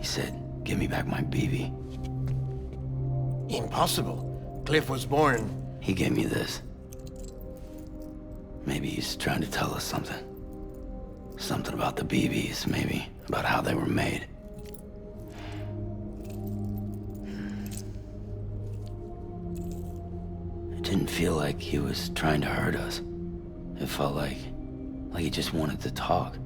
He said, give me back my BB. Impossible. Cliff was born... He gave me this. Maybe he's trying to tell us something. Something about the BBs, maybe. About how they were made. It didn't feel like he was trying to hurt us. It felt like he just wanted to talk.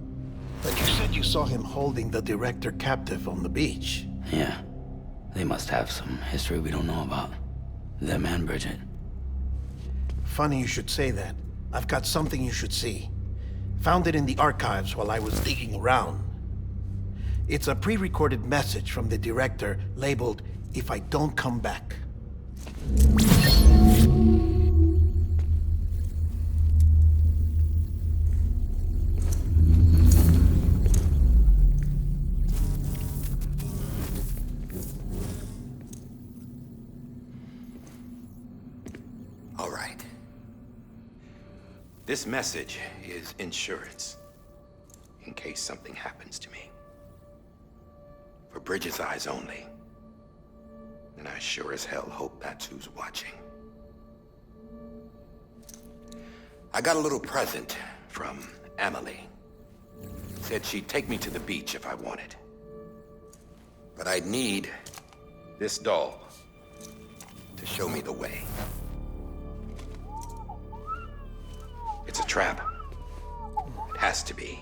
But you said you saw him holding the director captive on the beach. Yeah. They must have some history we don't know about. Them and Bridget. Funny you should say that. I've got something you should see. Found it in the archives while I was digging around. It's a pre-recorded message from the director labeled, "If I don't come back." All right. This message is insurance, in case something happens to me. For Bridget's eyes only. And I sure as hell hope that's who's watching. I got a little present from Emily. Said she'd take me to the beach if I wanted. But I'd need this doll to show me the way. It's a trap. It has to be.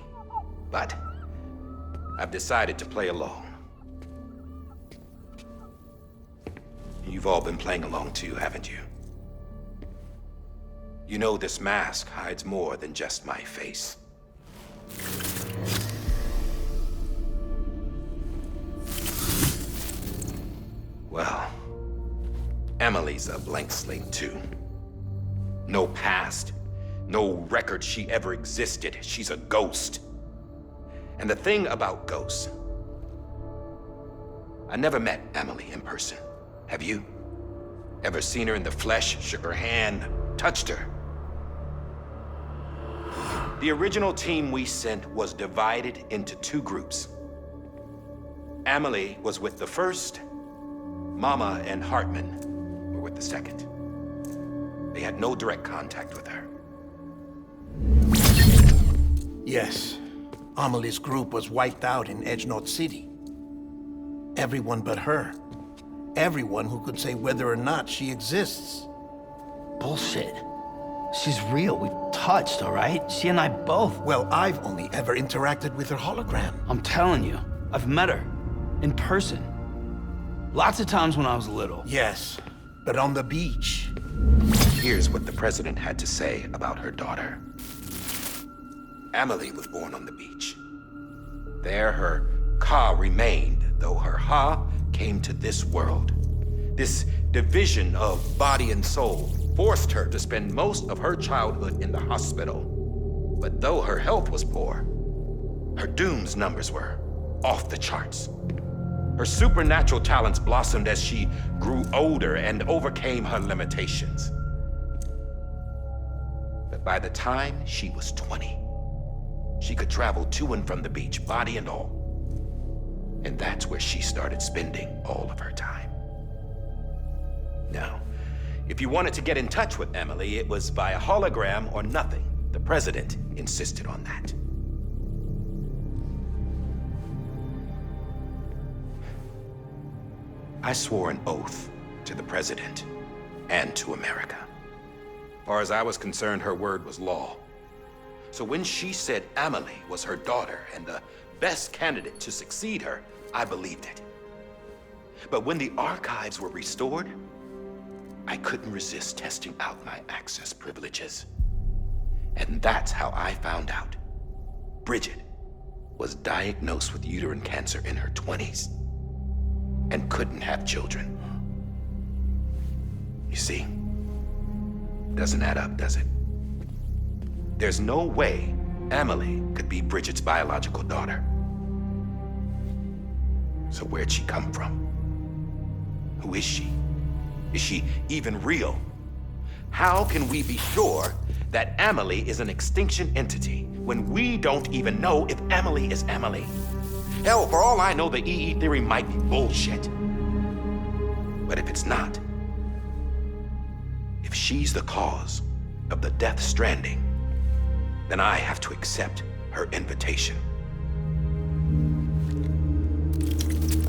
But I've decided to play along. You've all been playing along too, haven't you? You know this mask hides more than just my face. Well, Emily's a blank slate too. No past. No record she ever existed. She's a ghost. And the thing about ghosts, I never met Emily in person. Have you? Ever seen her in the flesh, shook her hand, touched her? The original team we sent was divided into two groups. Emily was with the first. Mama and Hartman were with the second. They had no direct contact with her. Yes. Amelie's group was wiped out in Edgenorth City. Everyone but her. Everyone who could say whether or not she exists. Bullshit. She's real. We've touched, all right? She and I both. Well, I've only ever interacted with her hologram. I'm telling you, I've met her. In person. Lots of times when I was little. Yes, but on the beach. Here's what the president had to say about her daughter. Emily was born on the beach. There her Ka remained, though her Ha came to this world. This division of body and soul forced her to spend most of her childhood in the hospital. But though her health was poor, her Doom's numbers were off the charts. Her supernatural talents blossomed as she grew older and overcame her limitations. But by the time she was 20, she could travel to and from the beach, body and all. And that's where she started spending all of her time. Now, if you wanted to get in touch with Emily, it was via hologram or nothing. The president insisted on that. I swore an oath to the president and to America. As far as I was concerned, her word was law. So when she said Emily was her daughter and the best candidate to succeed her, I believed it. But when the archives were restored, I couldn't resist testing out my access privileges. And that's how I found out. Bridget was diagnosed with uterine cancer in her 20s and couldn't have children. You see, doesn't add up, does it? There's no way Emily could be Bridget's biological daughter. So where'd she come from? Who is she? Is she even real? How can we be sure that Emily is an extinction entity when we don't even know if Emily is Emily? Hell, for all I know, the EE theory might be bullshit. But if it's not, if she's the cause of the death stranding, then I have to accept her invitation.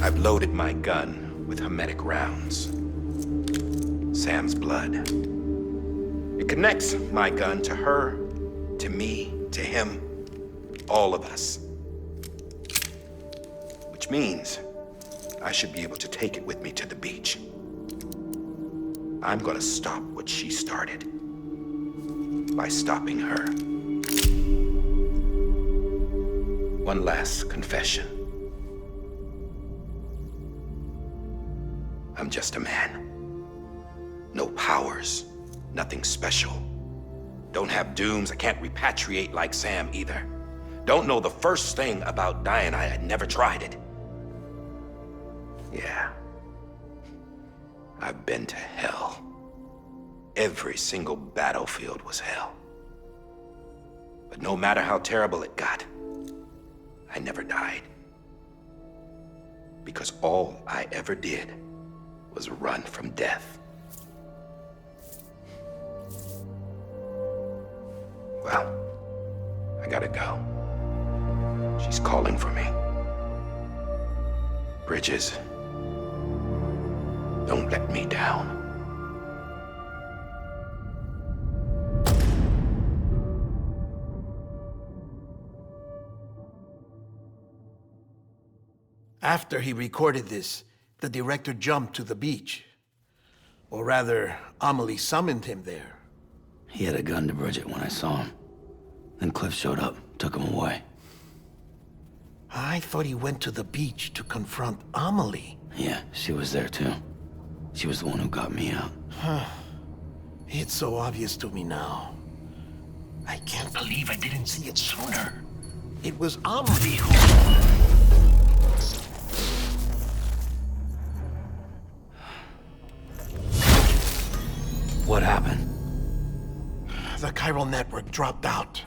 I've loaded my gun with hermetic rounds. Sam's blood. It connects my gun to her, to me, to him, all of us. Which means I should be able to take it with me to the beach. I'm gonna stop what she started by stopping her. One last confession. I'm just a man. No powers, nothing special. Don't have dooms, I can't repatriate like Sam either. Don't know the first thing about dying, I had never tried it. Yeah. I've been to hell. Every single battlefield was hell. But no matter how terrible it got, I never died. Because all I ever did was run from death. Well, I gotta go. She's calling for me. Bridges, don't let me down. After he recorded this, the director jumped to the beach. Or rather, Amelie summoned him there. He had a gun to Bridget when I saw him. Then Cliff showed up, took him away. I thought he went to the beach to confront Amelie. Yeah, she was there too. She was the one who got me out. It's so obvious to me now. I can't believe I didn't see it sooner. It was Amelie who... What happened? The chiral network dropped out.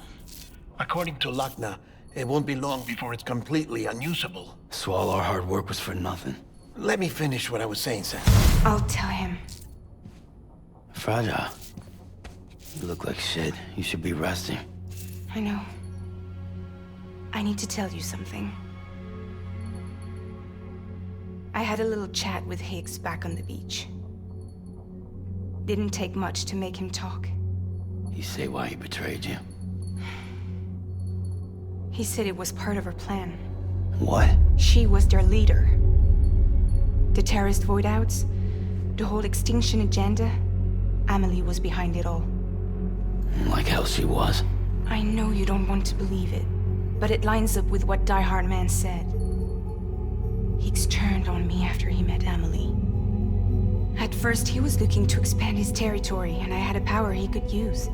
According to Lachna, it won't be long before it's completely unusable. So all our hard work was for nothing. Let me finish what I was saying, Sam. I'll tell him. Fragile. You look like shit. You should be resting. I know. I need to tell you something. I had a little chat with Higgs back on the beach. Didn't take much to make him talk. You say why he betrayed you? He said it was part of her plan. What? She was their leader. The terrorist voidouts, the whole extinction agenda, Amelie was behind it all. Like hell she was. I know you don't want to believe it, but it lines up with what Die-Hardman said. Higgs turned on me after he met Amelie. At first, he was looking to expand his territory, and I had a power he could use.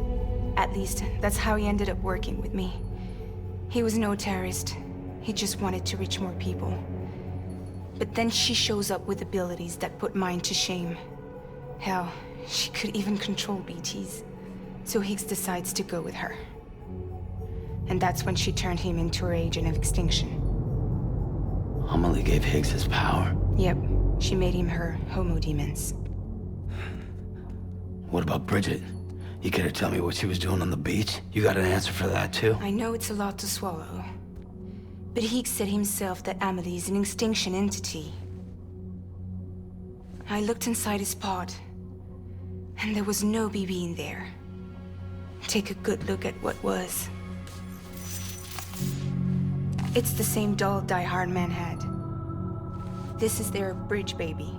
At least, that's how he ended up working with me. He was no terrorist. He just wanted to reach more people. But then she shows up with abilities that put mine to shame. Hell, she could even control BTs. So Higgs decides to go with her. And that's when she turned him into her agent of extinction. Amelie gave Higgs his power. Yep, she made him her homo demons. What about Bridget? You care to tell me what she was doing on the beach? You got an answer for that too? I know it's a lot to swallow. But Higgs said himself that Amelie is an extinction entity. I looked inside his pod, and there was no BB in there. Take a good look at what was. It's the same doll Die-Hardman had. This is their bridge baby.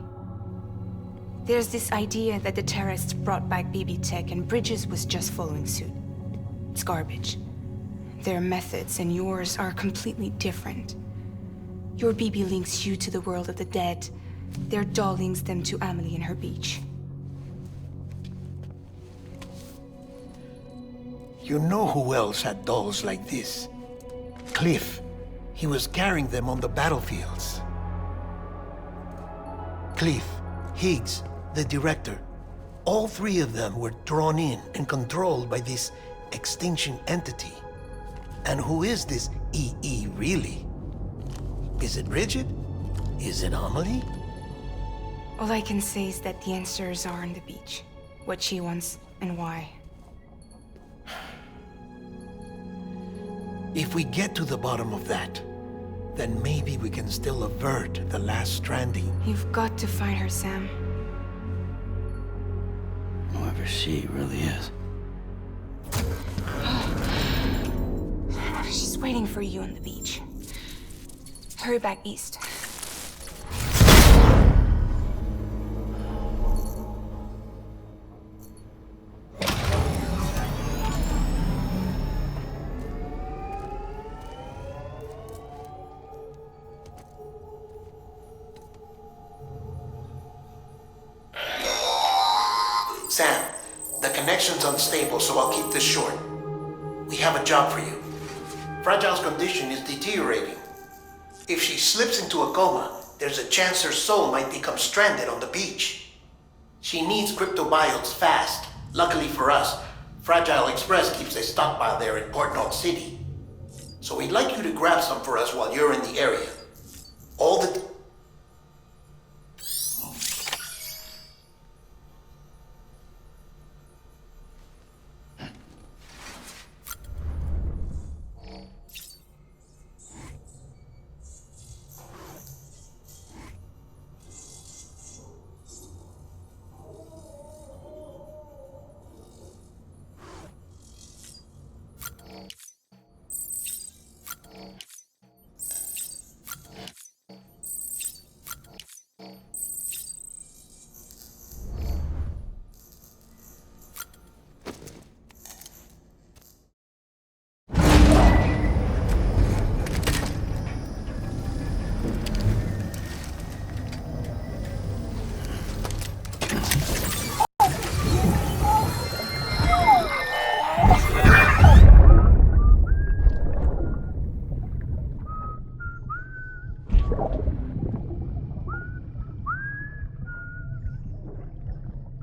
There's this idea that the terrorists brought back BB tech and Bridges was just following suit. It's garbage. Their methods and yours are completely different. Your BB links you to the world of the dead. Their doll links them to Amelie and her beach. You know who else had dolls like this? Cliff. He was carrying them on the battlefields. Cliff, Higgs, the director. All three of them were drawn in and controlled by this extinction entity. And who is this EE really? Is it Bridget? Is it Amelie? All I can say is that the answers are on the beach. What she wants and why. If we get to the bottom of that, then maybe we can still avert the last stranding. You've got to find her, Sam. Whoever she really is. She's waiting for you on the beach. Hurry back east. Sam, the connection's unstable, so I'll keep this short. We have a job for you. Fragile's condition is deteriorating. If she slips into a coma, there's a chance her soul might become stranded on the beach. She needs cryptobiotes fast. Luckily for us, Fragile Express keeps a stockpile there in Port North City. So we'd like you to grab some for us while you're in the area. All the...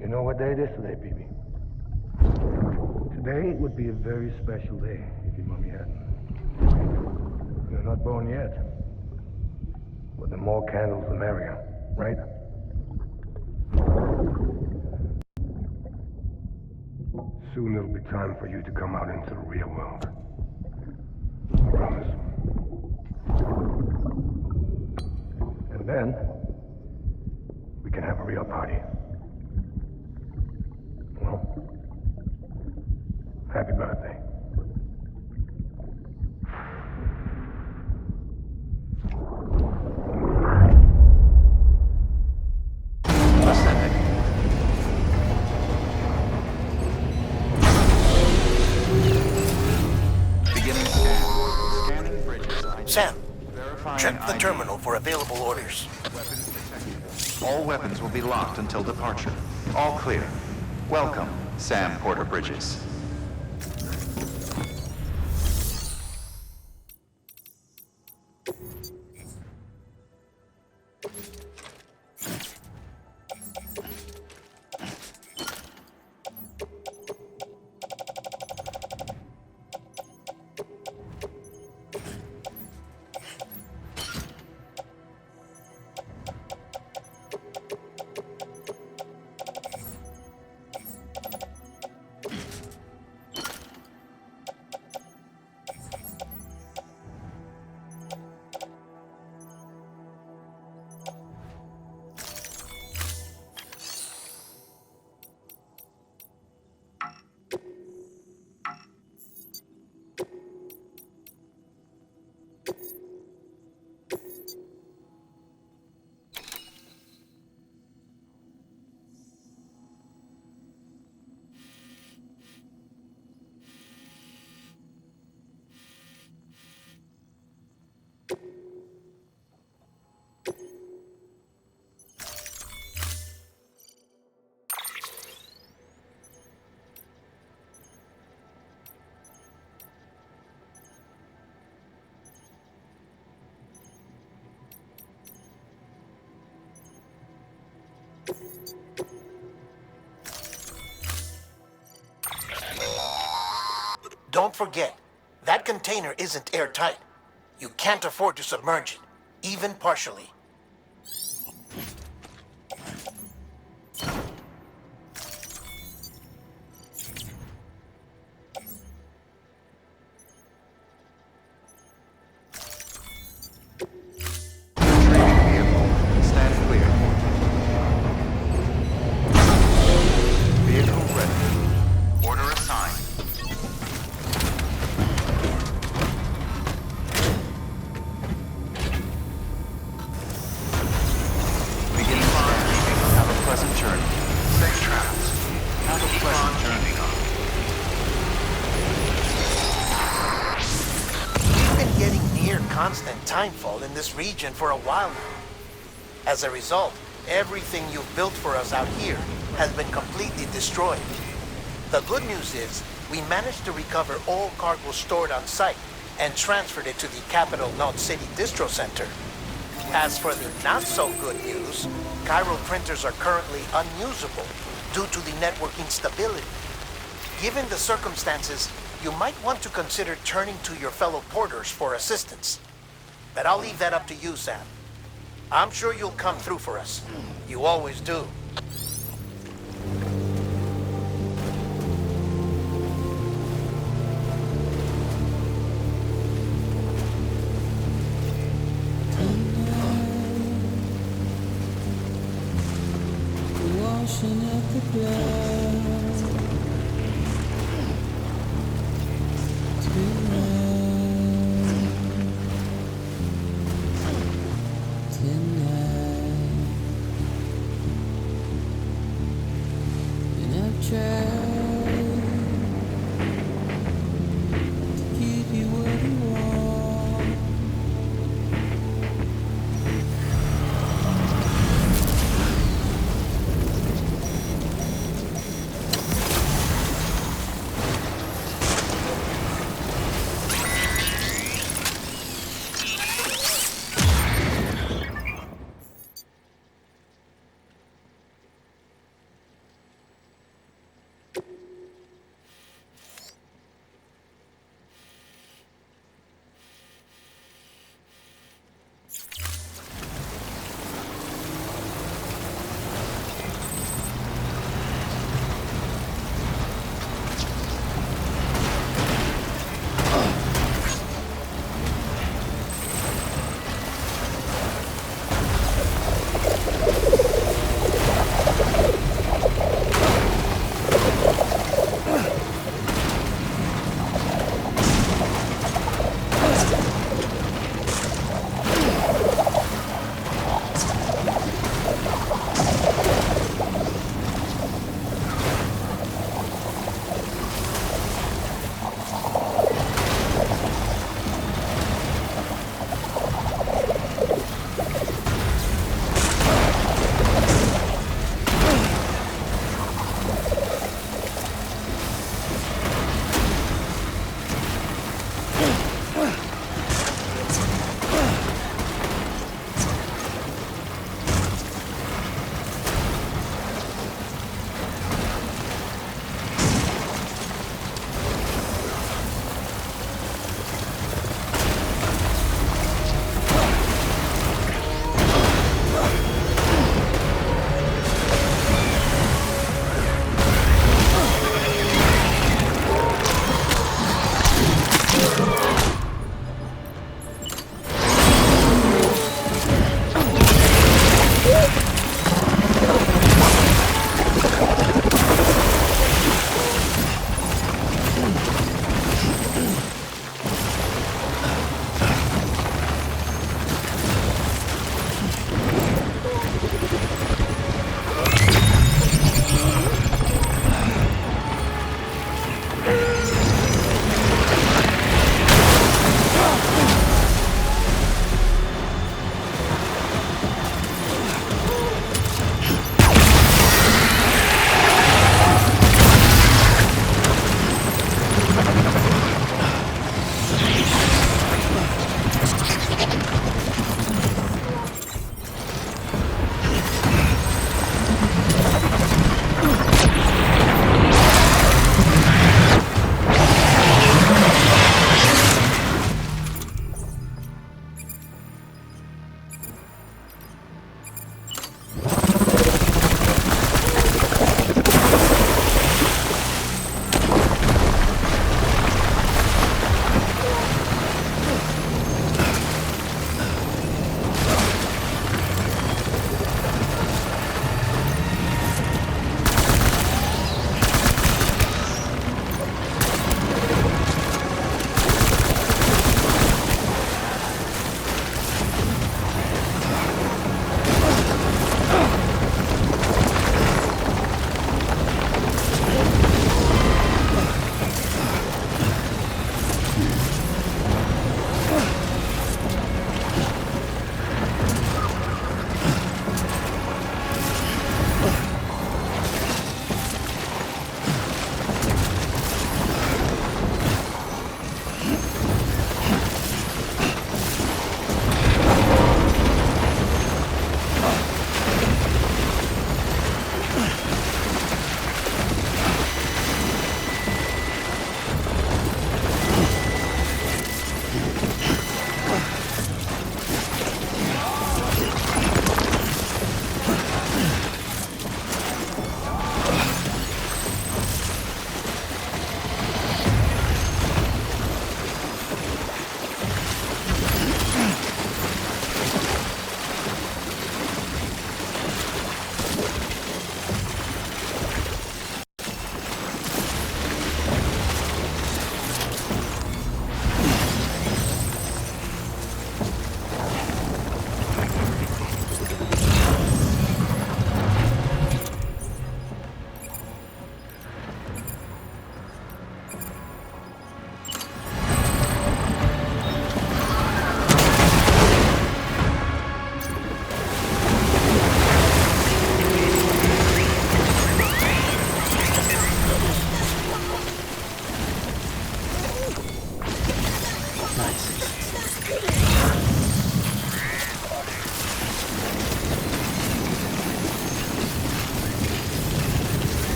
You know what day it is today, BB? Today would be a very special day if your mommy hadn't. You're not born yet. But the more candles, the merrier, right? Soon it'll be time for you to come out into the real world. I promise. And then, we can have a real party. Well, happy birthday. Beginning scan. Scanning bridges. Sam, Verifying check the ID. terminal for available orders. Weapons detected. All weapons will be locked until departure. All clear. Welcome, Sam Porter Bridges. Don't forget, that container isn't airtight. You can't afford to submerge it. even partially. Stand clear. Vehicle ready. Order assigned. Begin climb. Have a pleasant journey. Safe travels. Have a pleasant journey. We've been getting near constant timefall in this region for a while now. As a result, everything you've built for us out here has been completely destroyed. The good news is, we managed to recover all cargo stored on site and transferred it to the Capital Knot City Distro Center. As for the not-so-good news, Cairo printers are currently unusable due to the network instability. Given the circumstances, you might want to consider turning to your fellow porters for assistance. But I'll leave that up to you, Sam. I'm sure you'll come through for us. You always do. Washing up the blood tonight, and I've tried to keep you where you are.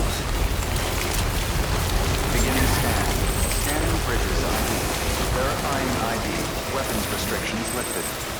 close. Beginning scan. Scanning bridges ID. Verifying ID. Weapons restrictions lifted.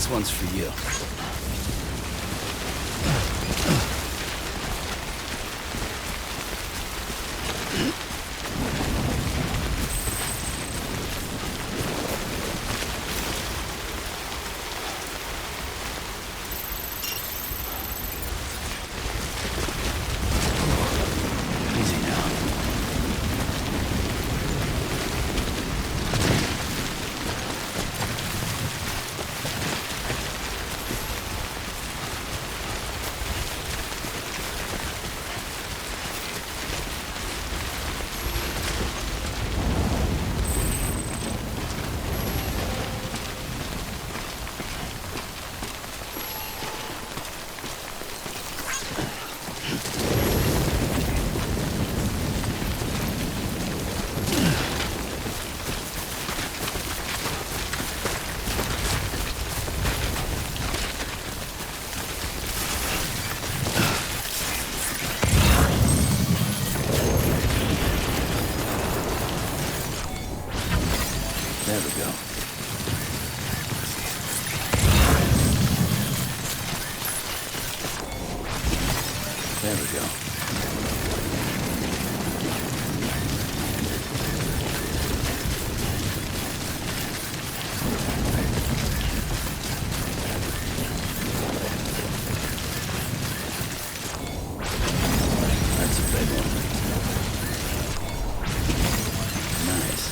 This one's for you. Easy now. There we go. There we go. That's a big one. Nice.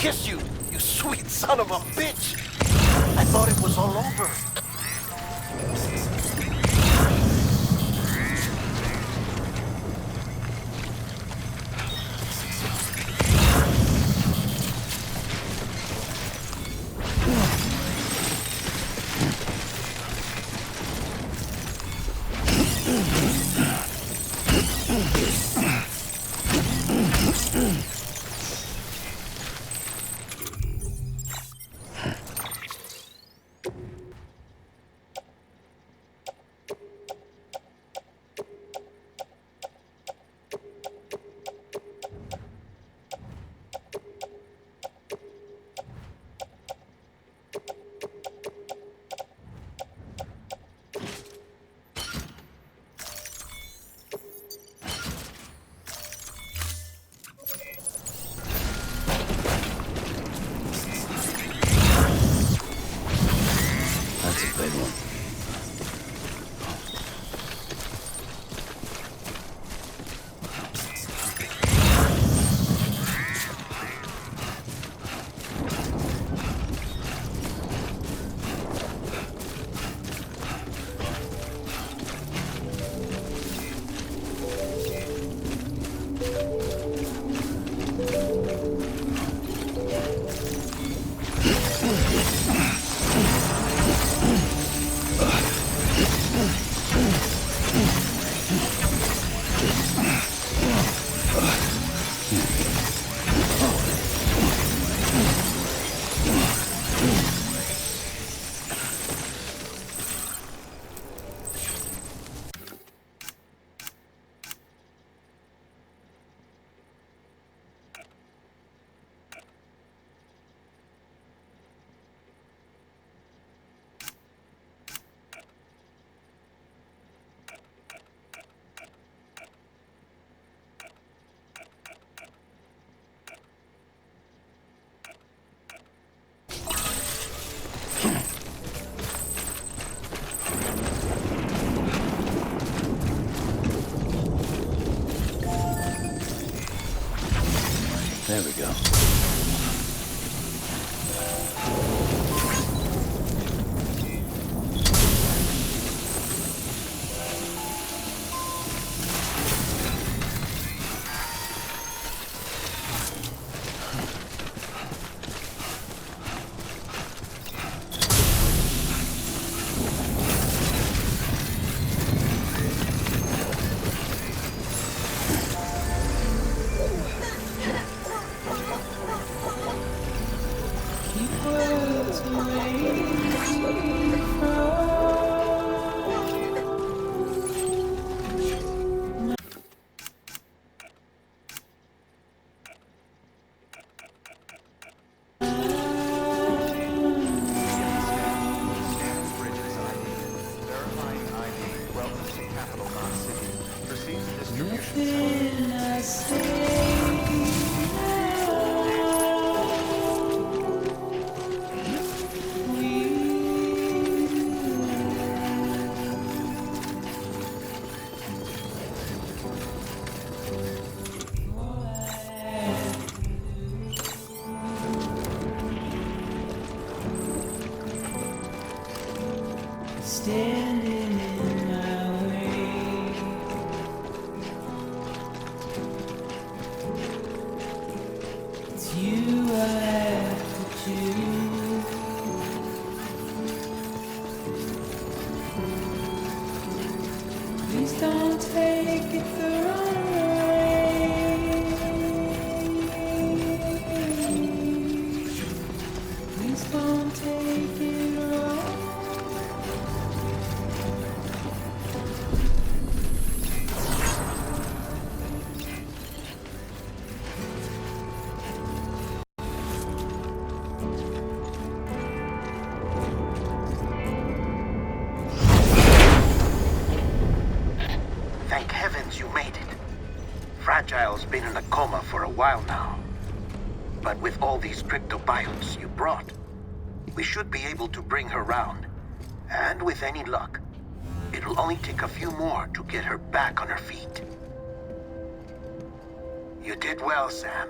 kiss you, you sweet son of a bitch! I thought it was all over. That's a big one. There we go. Standing in my way. It's you I have to choose. Please don't take it the wrong way. Please don't take it wrong. Thank heavens you made it. Fragile's been in a coma for a while now. But with all these cryptobiotes you brought, we should be able to bring her round. And with any luck, it'll only take a few more to get her back on her feet. You did well, Sam.